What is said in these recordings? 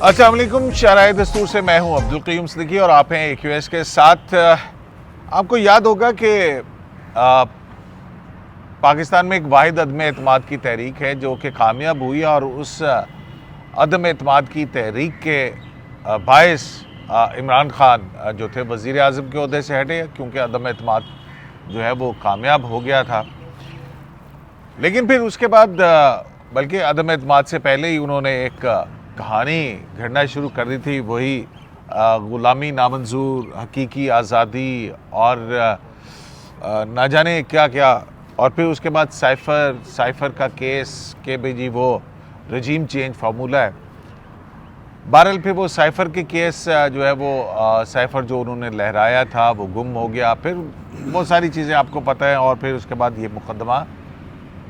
अस्सलाम वालेकुम। शराय दस्तूर से मैं हूं अब्दुल क़य्यूम सिद्दीकी और आप हैं AQS के साथ। आपको याद होगा कि पाकिस्तान में एक वाहिद अदम एतमाद की तहरीक है जो कि कामयाब हुई और उस अदम एतमाद की तहरीक के बायस इमरान खान जो थे वज़ीर आज़म के ओहदे से हटे, क्योंकि अदम एतमाद जो है वो कामयाब हो गया था। लेकिन फिर उसके बाद बल्कि अदम एतमाद से पहले ही उन्होंने एक कहानी घड़ना शुरू कर दी थी, वही ग़ुलामी नामंजूर, हकीकी आज़ादी और ना जाने क्या क्या। और फिर उसके बाद साइफ़र का केस के भी जी वो रजीम चेंज फार्मूला है। बहरहाल फिर वो साइफ़र के केस जो है वो साइफ़र जो उन्होंने लहराया था वो गुम हो गया। फिर बहुत सारी चीज़ें आपको पता है। और फिर उसके बाद ये मुकदमा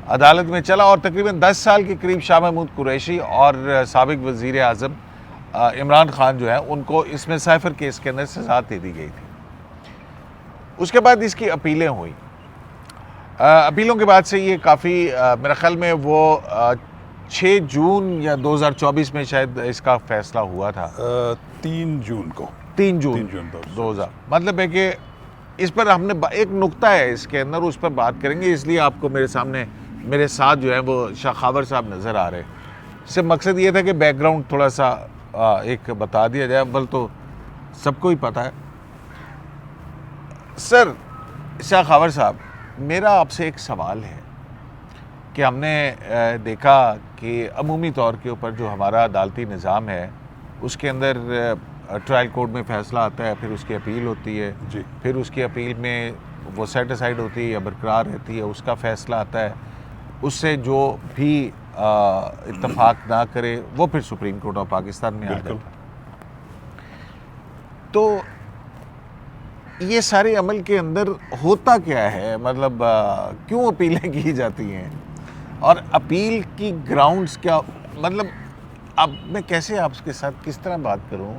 अदालत में चला और तकरीबन 10 साल के करीब शाह महमूद कुरैशी और साबिक वज़ीर आज़म इमरान खान जो है उनको इसमें साइफ़र केस के अंदर सज़ा दे दी गई थी। उसके बाद इसकी अपीलें हुई। अपीलों के बाद से ये काफ़ी मेरे ख़्याल में वो 6 जून या 2024 में शायद इसका फ़ैसला हुआ था। 3 जून को 3 जून 2000। मतलब है कि इस पर हमने एक नुक्ता है इसके अंदर, उस पर बात करेंगे, इसलिए आपको मेरे साथ जो है वो शाह खावर साहब नज़र आ रहे हैं। इससे मकसद ये था कि बैकग्राउंड थोड़ा सा एक बता दिया जाए, अव्वल तो सबको ही पता है। सर शाह खावर साहब, मेरा आपसे एक सवाल है कि हमने देखा कि अमूमी तौर के ऊपर जो हमारा अदालती निज़ाम है उसके अंदर ट्रायल कोर्ट में फ़ैसला आता है, फिर उसकी अपील होती है जी। फिर उसकी अपील में वो सेट असाइड होती है या बरकरार रहती है, उसका फ़ैसला आता है। उससे जो भी इत्तफाक ना करे वो फिर सुप्रीम कोर्ट ऑफ पाकिस्तान में आ जाता है। तो ये सारे अमल के अंदर होता क्या है, मतलब क्यों अपीलें की जाती हैं और अपील की ग्राउंड्स क्या, मतलब अब मैं कैसे आपके साथ किस तरह बात करूं?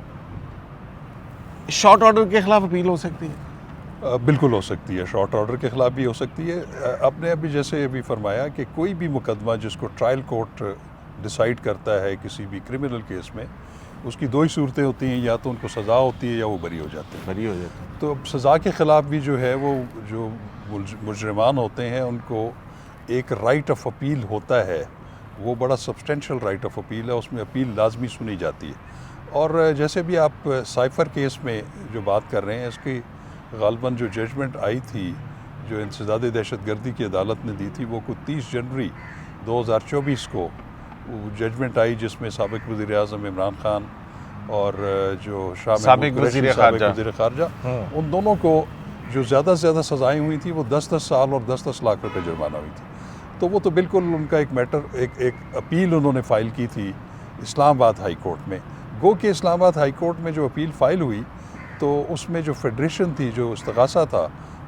शॉर्ट ऑर्डर के खिलाफ अपील हो सकती है? बिल्कुल हो सकती है, शॉर्ट ऑर्डर के ख़िलाफ़ भी हो सकती है। आपने अभी जैसे अभी फरमाया कि कोई भी मुकदमा जिसको ट्रायल कोर्ट डिसाइड करता है किसी भी क्रिमिनल केस में, उसकी दो ही सूरतें होती हैं, या तो उनको सज़ा होती है या वो बरी हो जाते हैं। तो सज़ा के ख़िलाफ़ भी जो है वो जो मुजरिमान होते हैं उनको एक राइट ऑफ अपील होता है, वो बड़ा सब्सटेंशियल राइट ऑफ अपील है, उसमें अपील लाजमी सुनी जाती है। और जैसे भी आप साइफ़र केस में जो बात कर रहे हैं, इसकी गालबन जो जजमेंट आई थी जो इंसदाद दहशतगर्दी की अदालत ने दी थी, वो कुछ 30 जनवरी 2024 को जजमेंट आई, जिसमें साबिक वज़ीर आज़म इमरान खान और जो साबिक वज़ीर ख़ारजा उन दोनों को जो ज़्यादा से ज़्यादा सज़ाएँ हुई थी वो 10-10 साल और 10-10 लाख रुपए जुर्माना हुई थी। तो वो तो बिल्कुल उनका एक मैटर, एक अपील उन्होंने फ़ाइल की थी इस्लामाबाद हाई कोर्ट में। गो कि इस्लामाबाद हाई कोर्ट में जो अपील फ़ाइल हुई तो उसमें जो फेडरेशन थी, जो इस्तग़ासा था,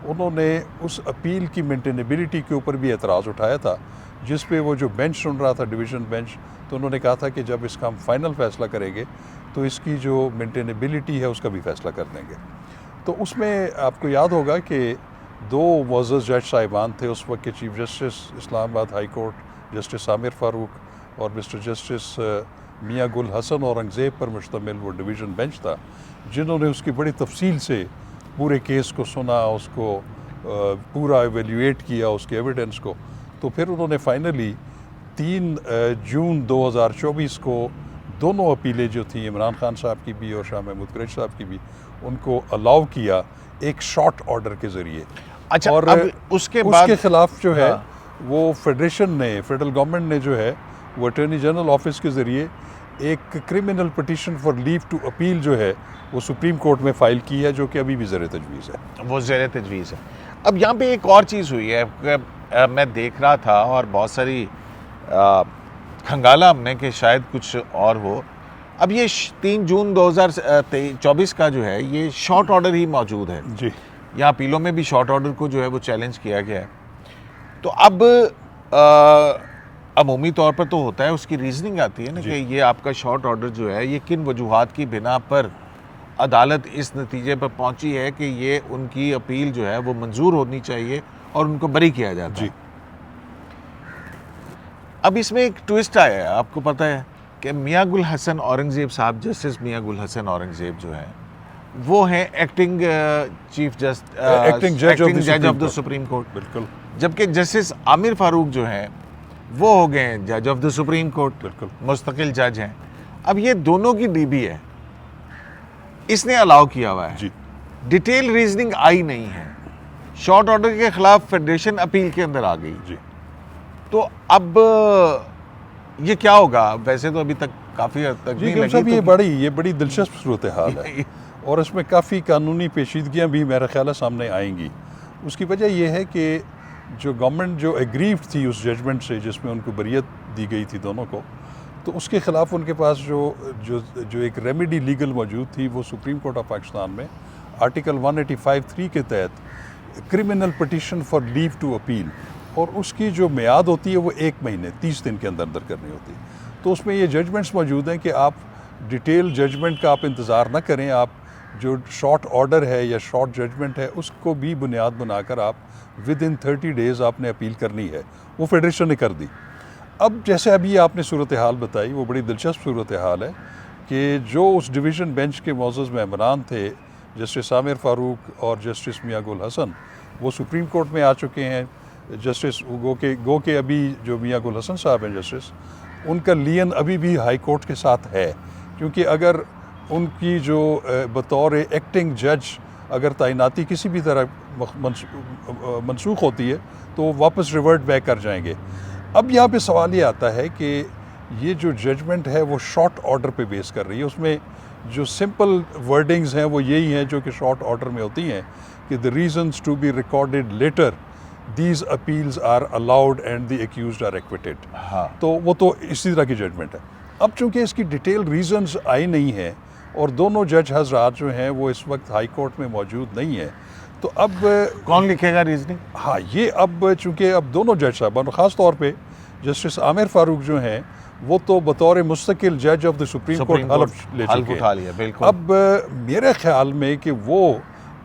उन्होंने उस अपील की मेंटेनेबिलिटी के ऊपर भी एतराज़ उठाया था, जिस पे वो जो बेंच सुन रहा था, डिवीज़न बेंच, तो उन्होंने कहा था कि जब इसका हम फ़ाइनल फ़ैसला करेंगे तो इसकी जो मेंटेनेबिलिटी है उसका भी फ़ैसला कर देंगे। तो उसमें आपको याद होगा कि 2 मुअज़्ज़ज़ जज साहिबान थे उस वक्त के chief justice Islamabad high court, justice Aamir Farooq और मिस्टर जस्टिस मियाँ गुल हसन औरंगज़ेब पर मुश्तमिल वो डिवीज़न बेंच था, जिन्होंने उसकी बड़ी तफसील से पूरे केस को सुना, उसको पूरा एवेल्यूएट किया, उसके एविडेंस को। तो फिर उन्होंने फाइनली 3 जून 2024 को दोनों अपीलें जो थी, इमरान खान साहब की भी और शाह महमूद कुरैशी साहब की भी, उनको अलाउ किया एक शॉर्ट ऑर्डर के ज़रिए। अच्छा, और अब उसके ख़िलाफ़ जो है वो फेडरेशन ने, फेडरल गवर्नमेंट ने जो है वो अटॉर्नी जनरल ऑफिस के ज़रिए एक criminal petition for leave to appeal जो है वो सुप्रीम कोर्ट में फ़ाइल की है, जो कि अभी भी ज़ेर तजवीज़ है। वो ज़ेर तजवीज़ है। अब यहाँ पे एक और चीज़ हुई है कि मैं देख रहा था और बहुत सारी खंगाला हमने कि शायद कुछ और हो। अब ये 3 जून 2024 का जो है ये शॉर्ट ऑर्डर ही मौजूद है जी। यहाँ अपीलों में भी शॉर्ट ऑर्डर को जो है वो चैलेंज किया गया है। तो अब अमूमी तौर पर तो होता है, उसकी रीजनिंग आती है ना कि ये आपका शॉर्ट ऑर्डर जो है ये किन वजूहात की बिना पर अदालत इस नतीजे पर पहुंची है कि ये उनकी अपील जो है वो मंजूर होनी चाहिए और उनको बरी किया जाता है। अब इसमें एक ट्विस्ट आया है, आपको पता है कि मियां गुल हसन औरंगज़ेब साहब, जस्टिस मियां गुल हसन औरंगज़ेब जो है वो हैं एक्टिंग चीफ जस्ट एक्टिंग जज ऑफ द सुप्रीम कोर्ट, बिल्कुल जबकि जस्टिस आमिर फारूक जो हैं वो हो गए हैं जज ऑफ द सुप्रीम कोर्ट, बिल्कुल मुस्तकिल जज हैं। अब ये दोनों की डीबी है, इसने अलाउ किया हुआ है, जी। डिटेल रीजनिंग आई नहीं है, शॉर्ट ऑर्डर के खिलाफ फेडरेशन अपील के अंदर आ गई। जी। तो अब ये क्या होगा? वैसे तो अभी तक काफ़ी हद तक जी नहीं क्यों लगी, साहब, तो ये बड़ी दिलचस्प सूरत हाल है और इसमें काफ़ी कानूनी पेचीदगियाँ भी मेरा ख्याल है सामने आएंगी। उसकी वजह यह है कि जो गवर्नमेंट जो एग्रीव्ड थी उस जजमेंट से जिसमें उनको बरियत दी गई थी दोनों को, तो उसके ख़िलाफ़ उनके पास जो एक रेमेडी लीगल मौजूद थी वो सुप्रीम कोर्ट ऑफ पाकिस्तान में आर्टिकल 185(3) के तहत criminal petition for leave to appeal, और उसकी जो मियाद होती है वो 1 महीने 30 दिन के अंदर अंदर करनी होती है। तो उसमें ये जजमेंट्स मौजूद हैं कि आप डिटेल जजमेंट का आप इंतज़ार ना करें, आप जो शॉर्ट ऑर्डर है या शॉर्ट जजमेंट है उसको भी बुनियाद बनाकर आप विद इन 30 डेज़ आपने अपील करनी है। वो फेडरेशन ने कर दी। अब जैसे अभी आपने सूरत हाल बताई, वो बड़ी दिलचस्प सूरत हाल है कि जो उस डिवीज़न बेंच के मौजूद मेंबरान थे जस्टिस आमिर फारूक और जस्टिस मियां गुल हसन, वो सुप्रीम कोर्ट में आ चुके हैं। जस्टिस गो के अभी जो मियां गुल हसन साहब हैं जस्टिस, उनका लियन अभी भी हाई कोर्ट के साथ है, क्योंकि अगर उनकी जो बतौर एक्टिंग जज अगर तैनाती किसी भी तरह मनसूख होती है तो वो वापस रिवर्ट बैक कर जाएंगे। अब यहाँ पे सवाल ये आता है कि ये जो जजमेंट है वो शॉर्ट ऑर्डर पे बेस कर रही है, उसमें जो सिंपल वर्डिंग्स हैं वो यही हैं जो कि शॉर्ट ऑर्डर में होती हैं कि the reasons to be recorded later, these appeals are allowed and the accused are acquitted. हाँ, तो वो तो इसी तरह की जजमेंट है। अब चूंकि इसकी डिटेल रीजंस आई नहीं है और दोनों जज हजरात जो हैं वो इस वक्त हाई कोर्ट में मौजूद नहीं है, तो अब कौन लिखेगा रीजनिंग? हाँ, ये अब चूंकि अब दोनों जज साहब ख़ास तौर पे जस्टिस आमिर फारूक जो हैं वो तो बतौर मुस्तकिल जज ऑफ द सुप्रीम कोर्ट हल्फ ले चुके हैं। बिल्कुल। अब मेरे ख्याल में कि वो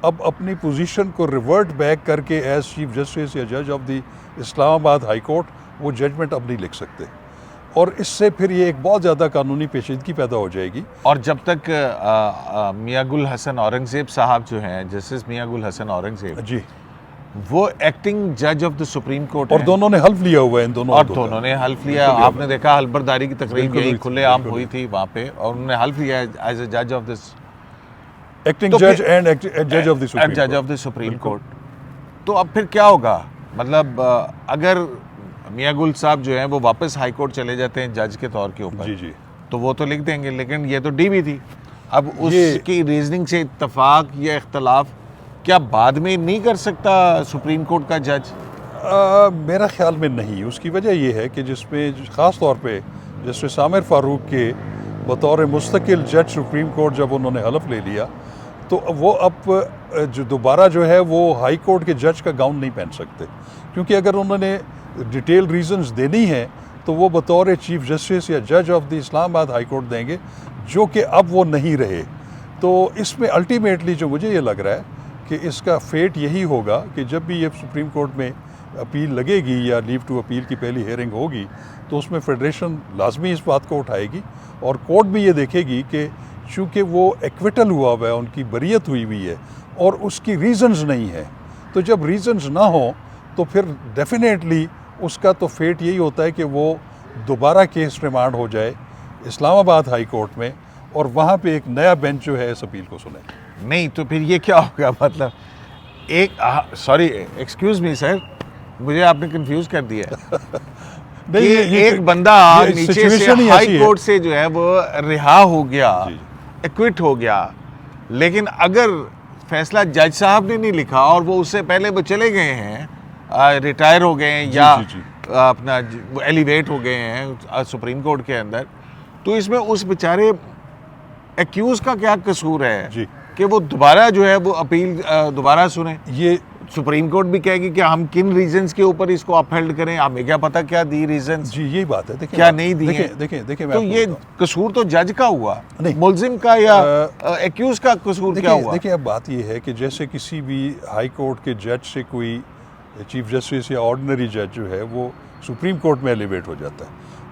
अब अपनी पोजीशन को रिवर्ट बैक करके एज चीफ जस्टिस या जज of the Islamabad high court वो जजमेंट अब नहीं लिख सकते, और इससे फिर ये एक बहुत ज़्यादा कानूनी पेचीदगी पैदा हो जाएगी। और जब तक मियां गुल हसन औरंगज़ेब साहब जो हैं, जस्टिस मियां गुल हसन औरंगज़ेब जी, वो एक्टिंग जज ऑफ द सुप्रीम कोर्ट और दोनों ने हल्फ लिया हुआ है, इन दोनों और दोनों ने हल्फ लिया। आपने देखा हल्फबरदारी की तकरीब बिल्कुल यही हुई थी, खुलेआम बिल्कुल हुई थी वहाँ पे, और उन्होंने हल्फ लिया एज ए जज ऑफ दिस एक्टिंग तो जज फिर- एंड जज ऑफ द सुप्रीम जज ऑफ द सुप्रीम कोर्ट। तो अब फिर क्या होगा? मतलब अगर मियां गुल साहब जो हैं वो वापस हाई कोर्ट चले जाते हैं जज के तौर के ऊपर, जी जी, तो वो तो लिख देंगे, लेकिन ये तो डीबी थी। अब उसकी रीजनिंग से इत्तफाक या इख्तलाफ क्या बाद में नहीं कर सकता सुप्रीम कोर्ट का जज? मेरा ख्याल में नहीं। उसकी वजह यह है कि जिसमें ख़ास तौर पे जस्टिस आमिर फारूक के बतौर मुस्तकिल जज सुप्रीम कोर्ट जब उन्होंने हलफ ले लिया, तो वो अब जो दोबारा जो है वो हाई कोर्ट के जज का गाउन नहीं पहन सकते, क्योंकि अगर उन्होंने डिटेल रीजंस देनी है तो वो बतौर चीफ जस्टिस या जज of the Islamabad high court देंगे, जो कि अब वो नहीं रहे। तो इसमें अल्टीमेटली जो मुझे ये लग रहा है कि इसका फेट यही होगा कि जब भी ये सुप्रीम कोर्ट में अपील लगेगी या लीव टू अपील की पहली हेयरिंग होगी, तो उसमें फेडरेशन लाजमी इस बात को उठाएगी और कोर्ट भी ये देखेगी कि चूँकि वो एक्विटल हुआ हुआ है, उनकी बरियत हुई है और उसकी रीजंस नहीं है, तो जब रीजंस ना हो तो फिर डेफिनेटली उसका तो फेट यही होता है कि वो दोबारा केस रिमांड हो जाए इस्लामाबाद हाई कोर्ट में और वहाँ पे एक नया बेंच जो है इस अपील को सुने। नहीं तो फिर ये क्या होगा? मतलब एक सॉरी एक्सक्यूज मी सर, मुझे आपने कंफ्यूज कर दिया नहीं, कि ये एक बंदा ये नीचे से situation ही ऐसी हाई है। कोर्ट से जो है वो रिहा हो गया, जी। एक्विट हो गया, लेकिन अगर फैसला जज साहब ने नहीं लिखा और वो उससे पहले वो चले गए हैं, रिटायर हो गए हैं या जी। अपना एलिवेट हो गए हैं सुप्रीम कोर्ट के अंदर, तो इसमें उस बेचारे एक्यूज का क्या कसूर है जी। कि वो दोबारा जो है वो अपील दोबारा सुने? ये सुप्रीम कोर्ट भी कहेगी कि हम किन रीजंस के ऊपर इसको अपहेल्ड करें, हमें क्या पता क्या दी रीजंस, जी यही बात है। देखिए क्या नहीं दी है। देखिए तो ये कसूर तो जज का हुआ, नहीं। मुल्जिम का या एक्यूज का कसूर क्या हुआ? देखिए अब बात ये है कि जैसे किसी भी हाई कोर्ट के जज से कोई चीफ जस्टिस या ऑर्डिनरी जज जो है वो सुप्रीम कोर्ट में एलिवेट हो जाता है,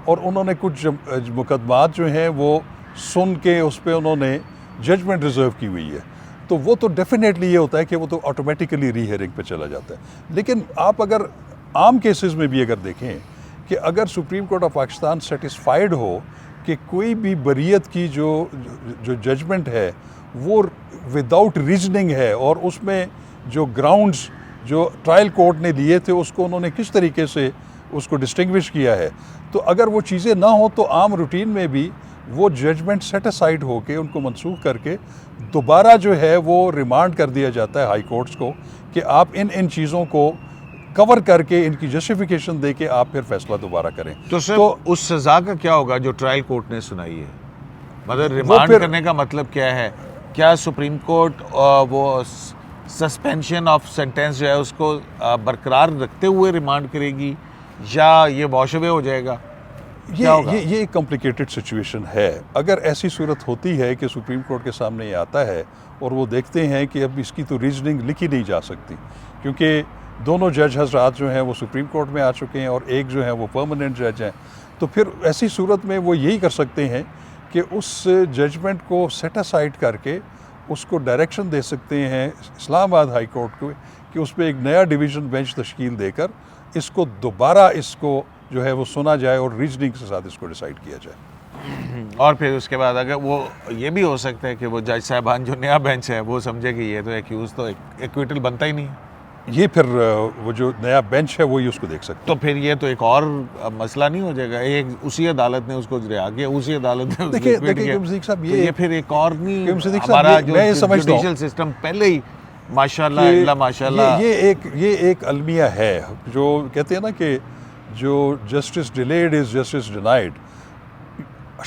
और उन्होंने कुछ मुकदमात जो हैं वो सुन के उस पर उन्होंने जजमेंट रिजर्व की हुई है, तो वो तो डेफिनेटली ये होता है कि वो तो ऑटोमेटिकली री हियरिंग पे चला जाता है। लेकिन आप अगर आम केसेस में भी अगर देखें कि अगर supreme court of Pakistan satisfied हो कि कोई भी बरीयत की जो जजमेंट है वो विदाउट रीजनिंग है और उसमें जो ग्राउंड्स जो ट्रायल कोर्ट ने लिए थे उसको उन्होंने किस तरीके से उसको डिस्टिंग्विश किया है, तो अगर वो चीज़ें ना हो तो आम रूटीन में भी वो जजमेंट सेटिसाइड होके उनको मनसूख करके दोबारा जो है वो रिमांड कर दिया जाता है हाई कोर्ट्स को कि आप इन इन चीज़ों को कवर करके इनकी जस्टिफिकेशन दे के आप फिर फैसला दोबारा करें। तो सर उस सज़ा का क्या होगा जो ट्रायल कोर्ट ने सुनाई है? मतलब रिमांड करने का मतलब क्या है? क्या सुप्रीम कोर्ट वो सस्पेंशन ऑफ सेंटेंस जो है उसको बरकरार रखते हुए रिमांड करेगी या ये वॉश अवे हो जाएगा? ये एक कॉम्प्लिकेटेड सिचुएशन है। अगर ऐसी सूरत होती है कि सुप्रीम कोर्ट के सामने ये आता है और वो देखते हैं कि अब इसकी तो रीजनिंग लिखी नहीं जा सकती, क्योंकि दोनों जज हजरात जो हैं वो सुप्रीम कोर्ट में आ चुके हैं और एक जो है वो परमानेंट जज हैं, तो फिर ऐसी सूरत में वो यही कर सकते हैं कि उस जजमेंट को सेट असाइड करके उसको डायरेक्शन दे सकते हैं इस्लामाबाद हाई कोर्ट को कि उस पर एक नया डिवीज़न बेंच तश्कील देकर इसको दोबारा इसको जो है वो सुना जाए और रीजनिंग के साथ इसको डिसाइड किया जाए। और फिर उसके बाद अगर वो ये भी हो सकता है कि वो जज साहबान जो नया बेंच है वो समझे कि ये तो एक्यूज़ तो एक्विटल बनता ही नहीं है, ये फिर वो जो नया बेंच है वो ही उसको देख सकते। तो फिर ये तो एक और मसला नहीं हो जाएगा? एक उसी अदालत ने उसको रिहा किया, उसी अदालत ने देखिए सिद्दीक साहब ये फिर एक और नहीं, हमारा जो जुडिशल सिस्टम पहले ही माशाल्लाह ये एक अलमिया है जो कहते हैं ना कि जो justice delayed is justice denied.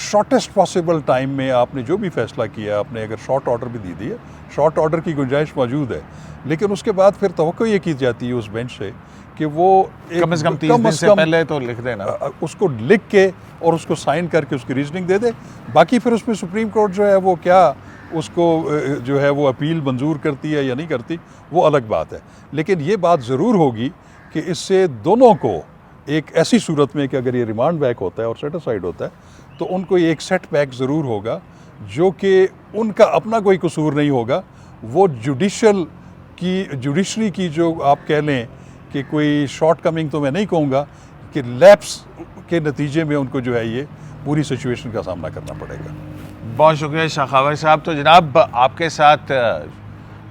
Shortest possible time में आपने जो भी फैसला किया, आपने अगर शॉर्ट ऑर्डर भी दे दिया, शॉर्ट ऑर्डर की गुंजाइश मौजूद है, लेकिन उसके बाद फिर तवक्को ये की जाती है उस बेंच से कि वो कम से कम 30 दिन से पहले तो लिख देना, उसको लिख के और उसको साइन करके उसकी रीजनिंग दे दे। बाकी फिर उसमें सुप्रीम कोर्ट जो है वो क्या उसको जो है वो अपील मंजूर करती है या नहीं करती, वो अलग बात है। लेकिन ये बात ज़रूर होगी कि इससे दोनों को एक ऐसी सूरत में कि अगर ये रिमांड बैक होता है और सेटिसाइड होता है तो उनको एक सेट बैक ज़रूर होगा जो कि उनका अपना कोई कसूर नहीं होगा, वो जुडिशरी की जो आप कह लें कि कोई शॉर्ट कमिंग तो मैं नहीं कहूँगा कि लैप्स के नतीजे में उनको जो है ये पूरी सिचुएशन का सामना करना पड़ेगा। बहुत शुक्रिया शाखावर साहब। तो जनाब आपके साथ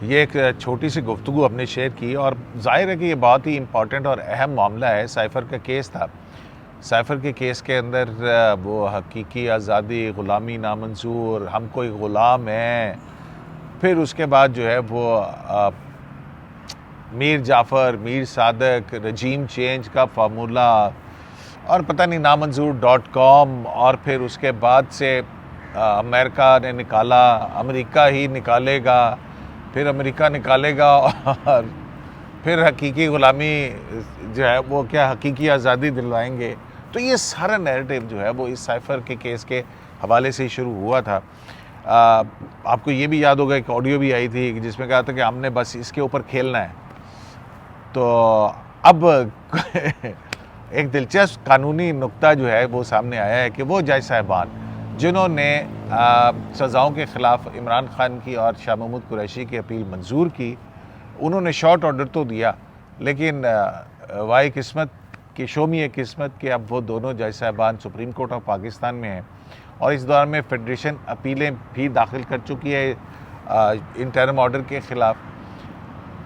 ये एक छोटी सी गुफ्तगू हमने शेयर की और जाहिर है कि ये बहुत ही इम्पॉर्टेंट और अहम मामला है। साइफ़र का केस था, साइफ़र के केस के अंदर वो हकीकी आज़ादी, ग़ुलामी नामंजूर, हम कोई ग़ुलाम हैं, फिर उसके बाद जो है वो मीर जाफ़र, मीर सादक, रजीम चेंज का फार्मूला और पता नहीं नामंजूर.com, और फिर उसके बाद से अमेरिका ने निकाला, अमेरिका ही निकालेगा, फिर अमेरिका निकालेगा और फिर हकीकी ग़ुलामी जो है वो क्या हकीकी आज़ादी दिलवाएंगे। तो ये सारा नैरेटिव जो है वो इस साइफ़र के केस के हवाले से ही शुरू हुआ था। आपको ये भी याद होगा एक ऑडियो भी आई थी जिसमें कहा था कि हमने बस इसके ऊपर खेलना है। तो अब एक दिलचस्प कानूनी नुक्ता जो है वो सामने आया है कि वो जज साहिबान जिन्होंने सज़ाओं के ख़िलाफ़ इमरान खान की और शाह महमूद कुरैशी की अपील मंजूर की, उन्होंने शॉर्ट ऑर्डर तो दिया, लेकिन वाई किस्मत कि शोमी किस्मत कि अब वो दोनों जज साहिबान सुप्रीम कोर्ट ऑफ पाकिस्तान में हैं और इस दौरान में फेडरेशन अपीलें भी दाखिल कर चुकी है इंटरिम ऑर्डर के ख़िलाफ़।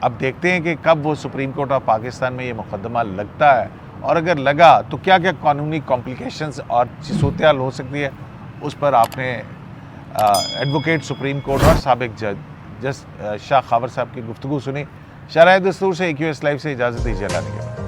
अब देखते हैं कि कब वो सुप्रीम कोर्ट ऑफ पाकिस्तान में ये मुकदमा लगता है और अगर लगा तो क्या क्या कानूनी कॉम्प्लिकेशंस और सूरत हाल हो सकती है, उस पर आपने एडवोकेट सुप्रीम कोर्ट और साबिक जज शाह खावर साहब की गुफ्तगू सुनी। शरह दस्तूर से AQS लाइव से इजाज़त दीजिए।